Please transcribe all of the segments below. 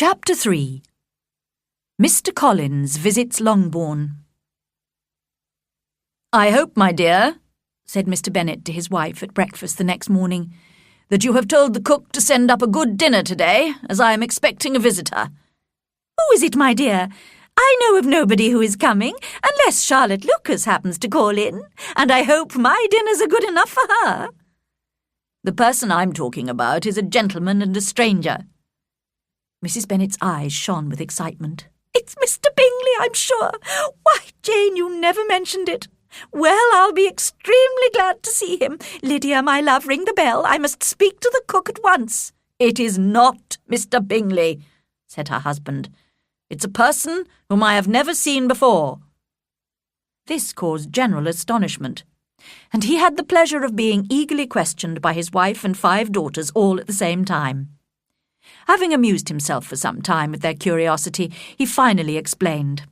Chapter 3. Mr. Collins visits Longbourn. "I hope, my dear," said Mr. Bennet to his wife at breakfast the next morning, "that you have told the cook to send up a good dinner today, as I am expecting a visitor." "Who is it, my dear? I know of nobody who is coming, unless Charlotte Lucas happens to call in, and I hope my dinners are good enough for her." "The person I'm talking about is a gentleman and a stranger." Mrs. Bennet's eyes shone with excitement. "It's Mr. Bingley, I'm sure. Why, Jane, you never mentioned it. Well, I'll be extremely glad to see him. Lydia, my love, ring the bell. I must speak to the cook at once." "It is not Mr. Bingley," said her husband. "It's a person whom I have never seen before." This caused general astonishment, and he had the pleasure of being eagerly questioned by his wife and 5 daughters all at the same time. Having amused himself for some time with their curiosity, he finally explained.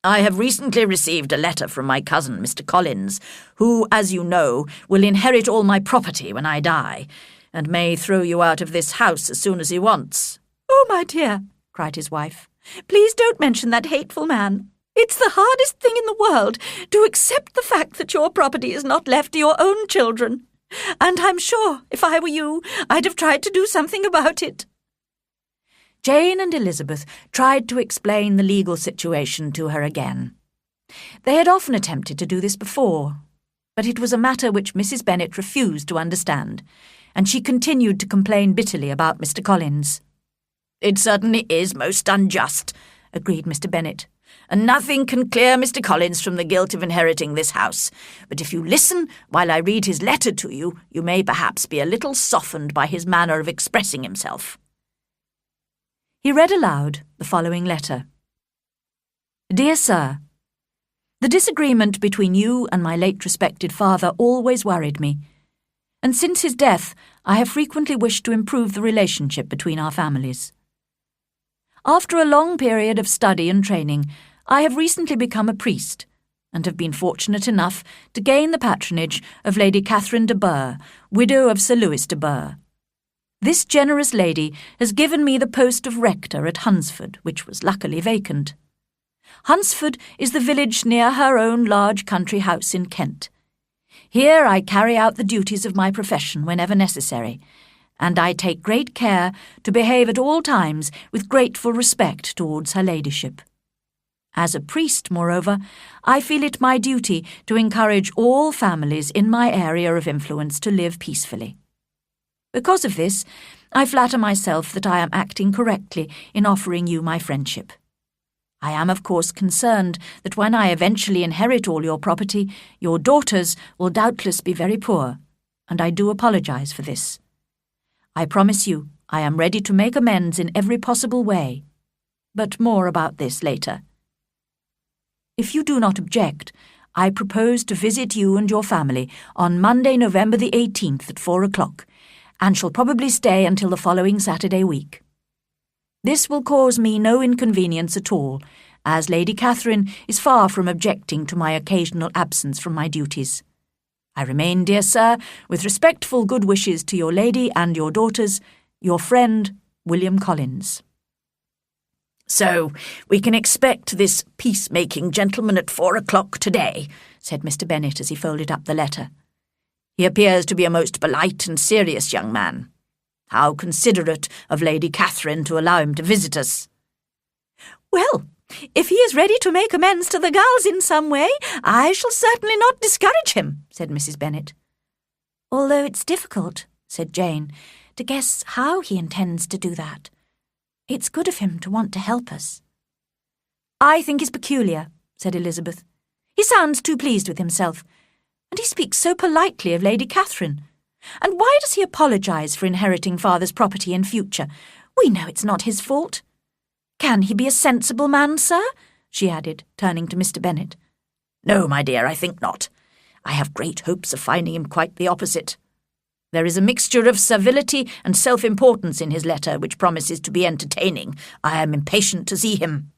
"I have recently received a letter from my cousin, Mr. Collins, who, as you know, will inherit all my property when I die, and may throw you out of this house as soon as he wants." "Oh, my dear," cried his wife, "please don't mention that hateful man. It's the hardest thing in the world to accept the fact that your property is not left to your own children. And I'm sure, if I were you, I'd have tried to do something about it." Jane and Elizabeth tried to explain the legal situation to her again. They had often attempted to do this before, but it was a matter which Mrs. Bennet refused to understand, and she continued to complain bitterly about Mr. Collins. "It certainly is most unjust," agreed Mr. Bennet, "and nothing can clear Mr. Collins from the guilt of inheriting this house. But if you listen while I read his letter to you, you may perhaps be a little softened by his manner of expressing himself." He read aloud the following letter. "Dear Sir, the disagreement between you and my late respected father always worried me, and since his death I have frequently wished to improve the relationship between our families. After a long period of study and training, I have recently become a priest, and have been fortunate enough to gain the patronage of Lady Catherine de Burgh, widow of Sir Louis de Burgh. This generous lady has given me the post of rector at Hunsford, which was luckily vacant. Hunsford is the village near her own large country house in Kent. Here I carry out the duties of my profession whenever necessary, and I take great care to behave at all times with grateful respect towards her ladyship. As a priest, moreover, I feel it my duty to encourage all families in my area of influence to live peacefully. Because of this, I flatter myself that I am acting correctly in offering you my friendship. I am, of course, concerned that when I eventually inherit all your property, your daughters will doubtless be very poor, and I do apologize for this. I promise you I am ready to make amends in every possible way, but more about this later. If you do not object, I propose to visit you and your family on Monday, November the 18th at 4 o'clock, and shall probably stay until the following Saturday week. This will cause me no inconvenience at all, as Lady Catherine is far from objecting to my occasional absence from my duties. I remain, dear sir, with respectful good wishes to your lady and your daughters, your friend, William Collins." "So we can expect this peacemaking gentleman at 4 o'clock today," said Mr. Bennet as he folded up the letter. "He appears to be a most polite and serious young man. How considerate of Lady Catherine to allow him to visit us." "Well, if he is ready to make amends to the girls in some way, I shall certainly not discourage him," said Mrs. Bennet. "Although it's difficult," said Jane, "to guess how he intends to do that. It's good of him to want to help us." "I think he's peculiar," said Elizabeth. "He sounds too pleased with himself, and he speaks so politely of Lady Catherine. And why does he apologize for inheriting father's property in future? We know it's not his fault. Can he be a sensible man, sir?" she added, turning to Mr. Bennet. "No, my dear, I think not. I have great hopes of finding him quite the opposite. There is a mixture of servility and self-importance in his letter which promises to be entertaining. I am impatient to see him."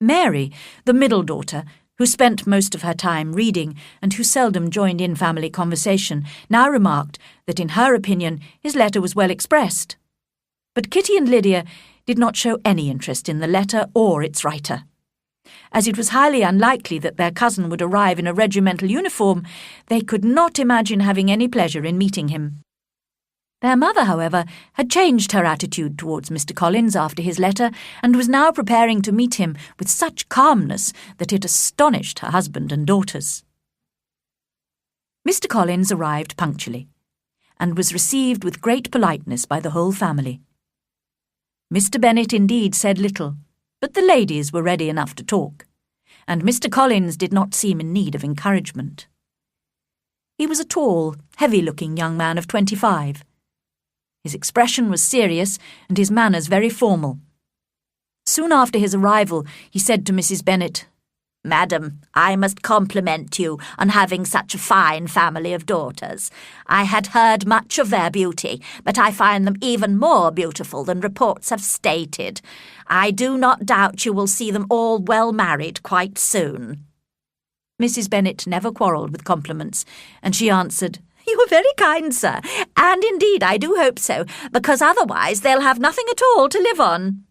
Mary, the middle daughter, who spent most of her time reading and who seldom joined in family conversation, now remarked that in her opinion his letter was well expressed. But Kitty and Lydia, did not show any interest in the letter or its writer. As it was highly unlikely that their cousin would arrive in a regimental uniform, they could not imagine having any pleasure in meeting him. Their mother, however, had changed her attitude towards Mr. Collins after his letter, and was now preparing to meet him with such calmness that it astonished her husband and daughters. Mr. Collins arrived punctually, and was received with great politeness by the whole family. Mr. Bennet indeed said little, but the ladies were ready enough to talk, and Mr. Collins did not seem in need of encouragement. He was a tall, heavy-looking young man of 25. His expression was serious and his manners very formal. Soon after his arrival, he said to Mrs. Bennet, "Madam, I must compliment you on having such a fine family of daughters. I had heard much of their beauty, but I find them even more beautiful than reports have stated. I do not doubt you will see them all well married quite soon." Mrs. Bennet never quarrelled with compliments, and she answered, "You are very kind, sir, and indeed I do hope so, because otherwise they'll have nothing at all to live on."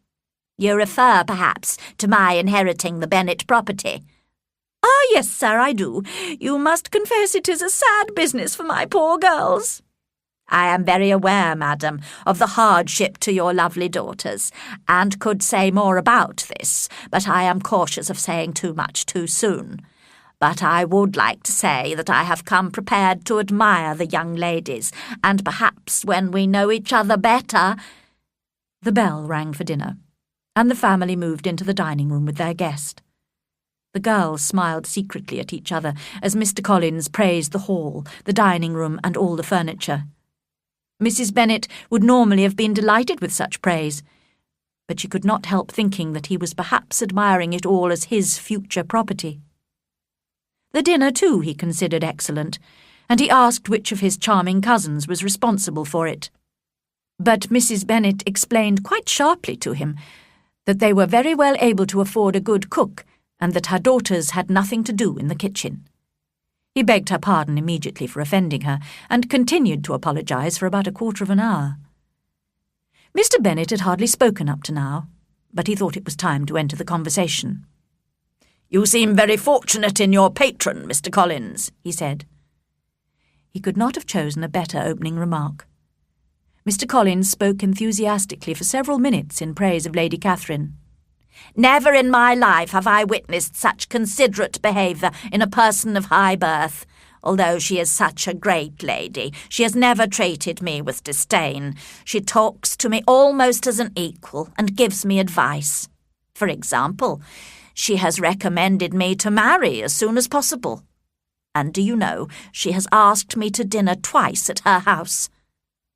"You refer, perhaps, to my inheriting the Bennet property?" "Ah, yes, sir, I do. You must confess it is a sad business for my poor girls." "I am very aware, madam, of the hardship to your lovely daughters, and could say more about this, but I am cautious of saying too much too soon. But I would like to say that I have come prepared to admire the young ladies, and perhaps when we know each other better—" The bell rang for dinner, and the family moved into the dining-room with their guest. The girls smiled secretly at each other as Mr. Collins praised the hall, the dining-room, and all the furniture. Mrs. Bennet would normally have been delighted with such praise, but she could not help thinking that he was perhaps admiring it all as his future property. The dinner, too, he considered excellent, and he asked which of his charming cousins was responsible for it. But Mrs. Bennet explained quite sharply to him that they were very well able to afford a good cook, and that her daughters had nothing to do in the kitchen. He begged her pardon immediately for offending her, and continued to apologise for about a quarter of an hour. Mr. Bennet had hardly spoken up to now, but he thought it was time to enter the conversation. "You seem very fortunate in your patron, Mr. Collins," he said. He could not have chosen a better opening remark. Mr. Collins spoke enthusiastically for several minutes in praise of Lady Catherine. "Never in my life have I witnessed such considerate behaviour in a person of high birth. Although she is such a great lady, she has never treated me with disdain. She talks to me almost as an equal and gives me advice. For example, she has recommended me to marry as soon as possible. And do you know, she has asked me to dinner twice at her house.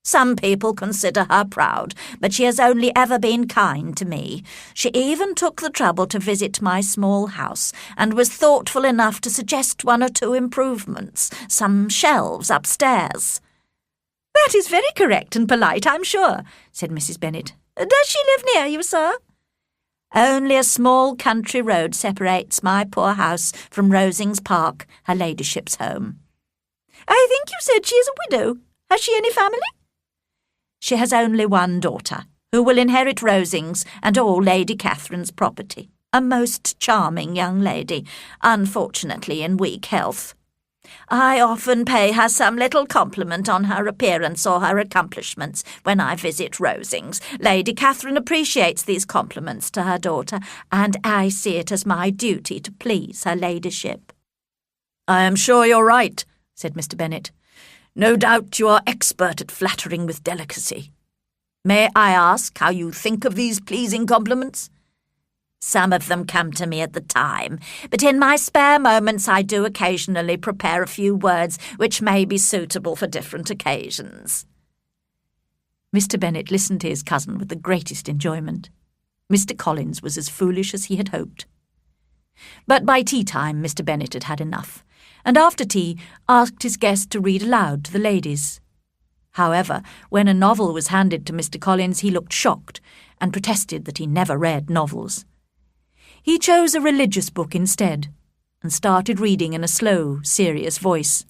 Some people consider her proud, but she has only ever been kind to me. She even took the trouble to visit my small house, and was thoughtful enough to suggest one or two improvements, some shelves upstairs." "That is very correct and polite, I'm sure," said Mrs. Bennet. "Does she live near you, sir?" "Only a small country road separates my poor house from Rosings Park, her ladyship's home." "I think you said she is a widow. Has she any family?" "She has only one daughter, who will inherit Rosings and all Lady Catherine's property. A most charming young lady, unfortunately in weak health. I often pay her some little compliment on her appearance or her accomplishments when I visit Rosings. Lady Catherine appreciates these compliments to her daughter, and I see it as my duty to please her ladyship." "I am sure you're right," said Mr. Bennet. "No doubt you are expert at flattering with delicacy. May I ask how you think of these pleasing compliments?" "Some of them come to me at the time, but in my spare moments I do occasionally prepare a few words which may be suitable for different occasions." Mr. Bennet listened to his cousin with the greatest enjoyment. Mr. Collins was as foolish as he had hoped. But by tea-time Mr. Bennet had had enough, and after tea asked his guest to read aloud to the ladies. However, when a novel was handed to Mr. Collins, he looked shocked, and protested that he never read novels. He chose a religious book instead, and started reading in a slow, serious voice.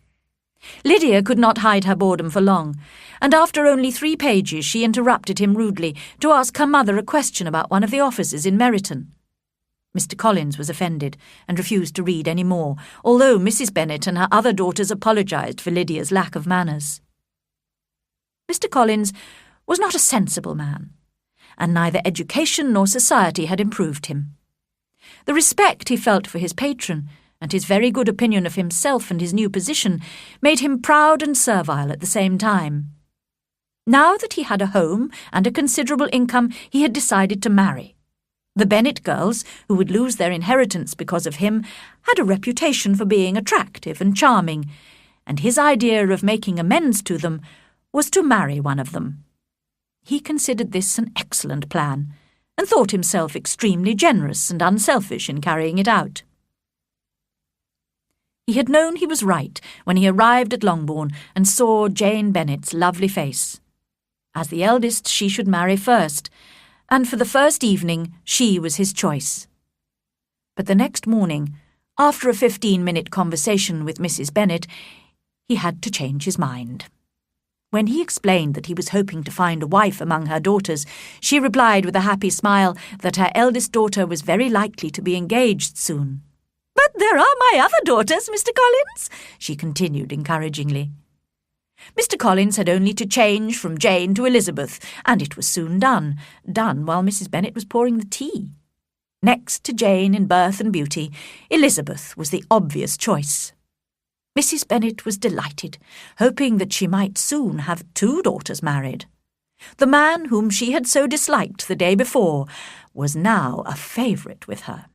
Lydia could not hide her boredom for long, and after only 3 pages she interrupted him rudely to ask her mother a question about one of the officers in Meryton. Mr. Collins was offended and refused to read any more, although Mrs. Bennet and her other daughters apologised for Lydia's lack of manners. Mr. Collins was not a sensible man, and neither education nor society had improved him. The respect he felt for his patron, and his very good opinion of himself and his new position, made him proud and servile at the same time. Now that he had a home and a considerable income, he had decided to marry. The Bennet girls, who would lose their inheritance because of him, had a reputation for being attractive and charming, and his idea of making amends to them was to marry one of them. He considered this an excellent plan, and thought himself extremely generous and unselfish in carrying it out. He had known he was right when he arrived at Longbourn and saw Jane Bennet's lovely face. As the eldest, she should marry first, and for the first evening she was his choice. But the next morning, after a 15-minute conversation with Mrs. Bennet, he had to change his mind. When he explained that he was hoping to find a wife among her daughters, she replied with a happy smile that her eldest daughter was very likely to be engaged soon. "But there are my other daughters, Mr. Collins," she continued encouragingly. Mr. Collins had only to change from Jane to Elizabeth, and it was soon done while Mrs. Bennet was pouring the tea. Next to Jane in birth and beauty, Elizabeth was the obvious choice. Mrs. Bennet was delighted, hoping that she might soon have 2 daughters married. The man whom she had so disliked the day before was now a favourite with her.